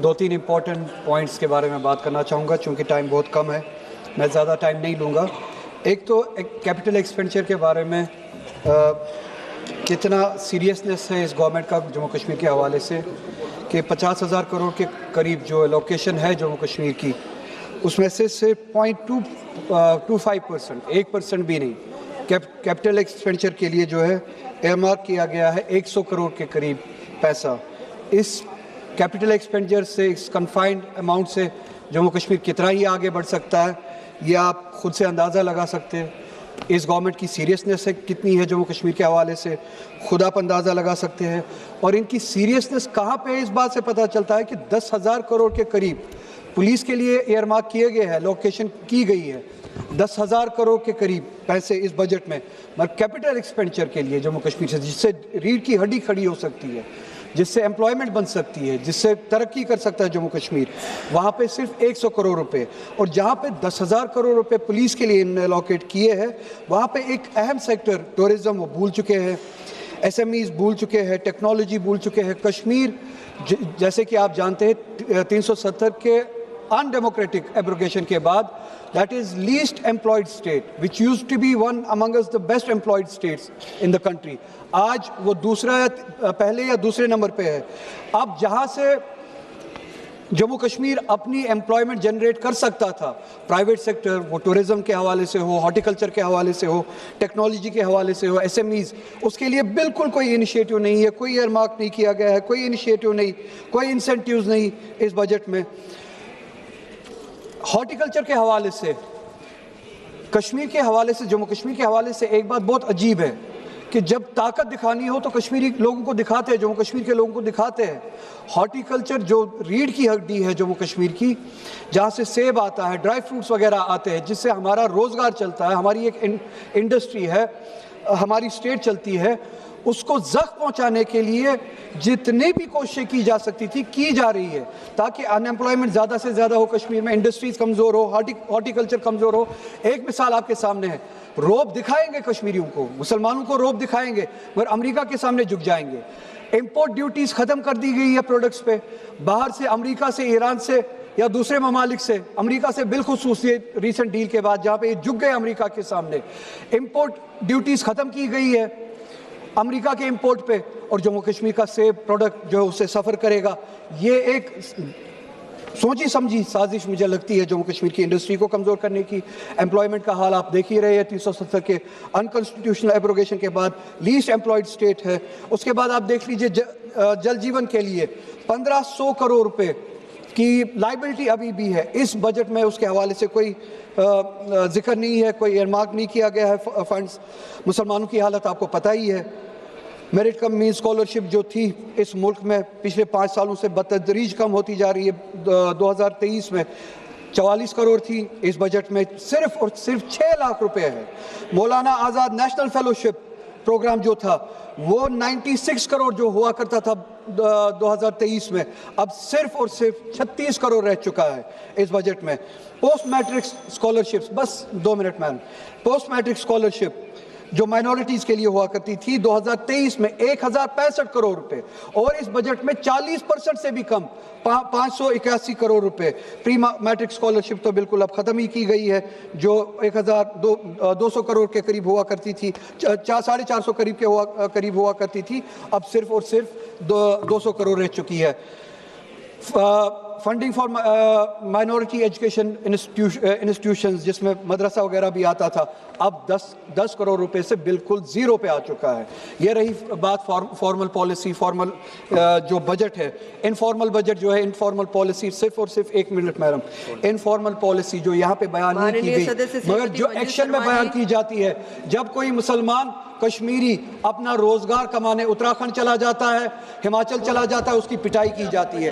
دو تین important points کے بارے میں بات کرنا چاہوں گا چونکہ ٹائم بہت کم ہے، میں زیادہ ٹائم نہیں لوں گا۔ ایک تو کیپٹل ایکسپینڈیچر کے بارے میں کتنا سیریسنس ہے اس گورنمنٹ کا جموں کشمیر کے حوالے سے کہ 50,000 کروڑ کے قریب جو لوکیشن ہے جموں کشمیر کی، اس میں سے صرف 0.25%، 1% بھی نہیں، کیپٹل ایکسپینڈیچر کے لیے جو ہے ایئرمارک کیا گیا ہے 100 کروڑ کے قریب پیسہ۔ اس کیپٹل ایکسپینڈیچر سے، اس کنفائنڈ اماؤنٹ سے جموں کشمیر کتنا ہی آگے بڑھ سکتا ہے یہ آپ خود سے اندازہ لگا سکتے ہیں۔ اس گورنمنٹ کی سیریسنس ہے کتنی ہے جموں کشمیر کے حوالے سے خود آپ اندازہ لگا سکتے ہیں، اور ان کی سیریسنس کہاں پہ اس بات سے پتہ چلتا ہے کہ 10,000 کروڑ کے قریب پولیس کے لیے ایئر مارک کیے گئے ہیں، لوکیشن کی گئی ہے 10,000 کروڑ کے قریب پیسے اس بجٹ میں، مگر کیپٹل ایکسپینڈیچر کے لیے جموں کشمیر سے، جس سے ریڑھ کی ہڈی کھڑی ہو سکتی ہے، جس سے امپلائمنٹ بن سکتی ہے، جس سے ترقی کر سکتا ہے جموں کشمیر، وہاں پہ صرف 100 کروڑ روپے، اور جہاں پہ 10,000 کروڑ روپے پولیس کے لیے الوکیٹ کیے ہیں وہاں پہ ایک اہم سیکٹر ٹورزم وہ بھول چکے ہیں، ایس ایم ایز بھول چکے ہیں، ٹیکنالوجی بھول چکے ہیں۔ کشمیر جیسے کہ آپ جانتے ہیں 370 کے ان ڈیموکریٹک ایبروگیشن کے بعد that is least employed state which used to be one among us the best employed states in the country، آج وہ پہلے یا دوسرے نمبر پہ ہے۔ اب جہاں سے جموں کشمیر اپنی امپلائمنٹ جنریٹ کر سکتا تھا، پرائیویٹ سیکٹر، وہ ٹورزم کے حوالے سے ہو، ہارٹیکلچر کے حوالے سے ہو، ٹیکنالوجی کے حوالے سے ہو، ایس ایم ایز، اس کے لیے بالکل کوئی انیشیٹو نہیں ہے، کوئی ایئر مارک نہیں کیا گیا ہے، کوئی انیشیٹو نہیں، کوئی انسینٹیوز نہیں اس بجٹ میں۔ ہارٹیکلچر کے حوالے سے، کشمیر کے حوالے سے، جموں کشمیر کے حوالے سے ایک بات بہت عجیب ہے کہ جب طاقت دکھانی ہو تو کشمیری لوگوں کو دکھاتے ہیں، جموں کشمیر کے لوگوں کو دکھاتے ہیں۔ ہارٹیکلچر جو ریڑھ کی ہڈی ہے جموں کشمیر کی، جہاں سے سیب آتا ہے، ڈرائی فروٹس وغیرہ آتے ہیں، جس سے ہمارا روزگار چلتا ہے، ہماری ایک انڈسٹری ہے، ہماری اسٹیٹ چلتی ہے، اس کو زخم پہنچانے کے لیے جتنی بھی کوششیں کی جا سکتی تھی کی جا رہی ہے تاکہ ان ایمپلائمنٹ زیادہ سے زیادہ ہو کشمیر میں، انڈسٹریز کمزور ہو، ہارٹیکلچر کمزور ہو۔ ایک مثال آپ کے سامنے ہے، روب دکھائیں گے کشمیریوں کو، مسلمانوں کو روب دکھائیں گے مگر امریکہ کے سامنے جھک جائیں گے۔ امپورٹ ڈیوٹیز ختم کر دی گئی ہے پروڈکٹس پہ، باہر سے، امریکہ سے، ایران سے یا دوسرے ممالک سے، امریکہ سے بالخصوص یہ ریسنٹ ڈیل کے بعد جہاں پہ یہ جھک گئے امریکہ کے سامنے، امپورٹ ڈیوٹیز ختم کی گئی ہے امریکہ کے امپورٹ پہ، اور جموں کشمیر کا سیب پروڈکٹ جو ہے اسے سفر کرے گا۔ یہ ایک سوچی سمجھی سازش مجھے لگتی ہے جموں کشمیر کی انڈسٹری کو کمزور کرنے کی۔ امپلائمنٹ کا حال آپ دیکھ ہی رہے ہیں، 370 کے انکانسٹیٹیوشنل ایبروگیشن کے بعد لیسٹ امپلائڈ اسٹیٹ ہے۔ اس کے بعد آپ دیکھ لیجئے جل جیون کے لیے 1,500 کروڑ روپے کی لائبلٹی ابھی بھی ہے اس بجٹ میں، اس کے حوالے سے کوئی ذکر نہیں ہے، کوئی ایئرمارک نہیں کیا گیا ہے فنڈز۔ مسلمانوں کی حالت آپ کو پتہ ہی ہے، میرٹ کم مینس اسکالرشپ جو تھی اس ملک میں پچھلے 5 سالوں سے بتدریج کم ہوتی جا رہی ہے۔ 2023 میں 44 کروڑ تھی، اس بجٹ میں صرف اور صرف 6 لاکھ روپے ہے۔ Maulana Azad national fellowship programme جو تھا وہ 96 کروڑ جو ہوا کرتا تھا 2023 میں، اب صرف اور صرف 36 کروڑ رہ چکا ہے اس بجٹ میں۔ پوسٹ میٹرک اسکالرشپس، بس 2 منٹ میم، پوسٹ میٹرک اسکالرشپ جو مائنورٹیز کے لیے ہوا کرتی تھی 2023 میں 1,065 کروڑ روپے، اور اس بجٹ میں 40% سے بھی کم 581 کروڑ روپے۔ پری میٹرک اسکالرشپ تو بالکل اب ختم ہی کی گئی ہے، جو 1,200 کروڑ کے قریب ہوا کرتی تھی، 450 قریب ہوا کرتی تھی، اب صرف اور صرف 200 کروڑ رہ چکی ہے۔ Funding for minority education institutions جس میں مدرسہ وغیرہ بھی آتا تھا، اب 10 کروڑ روپے سے بالکل زیرو پہ آ چکا ہے۔ یہ رہی بات فارمل پالیسی، فارمل جو بجٹ ہے۔ انفارمل بجٹ جو ہے، انفارمل پالیسی، صرف اور صرف 1 منٹ میڈم، انفارمل پالیسی جو یہاں پہ بیان نہیں کی گئی مگر جو ایکشن میں بیان کی جاتی ہے، جب کوئی مسلمان کشمیری اپنا روزگار کمانے اتراکھنڈ چلا جاتا ہے، ہماچل چلا جاتا ہے، اس کی پٹائی کی جاتی ہے۔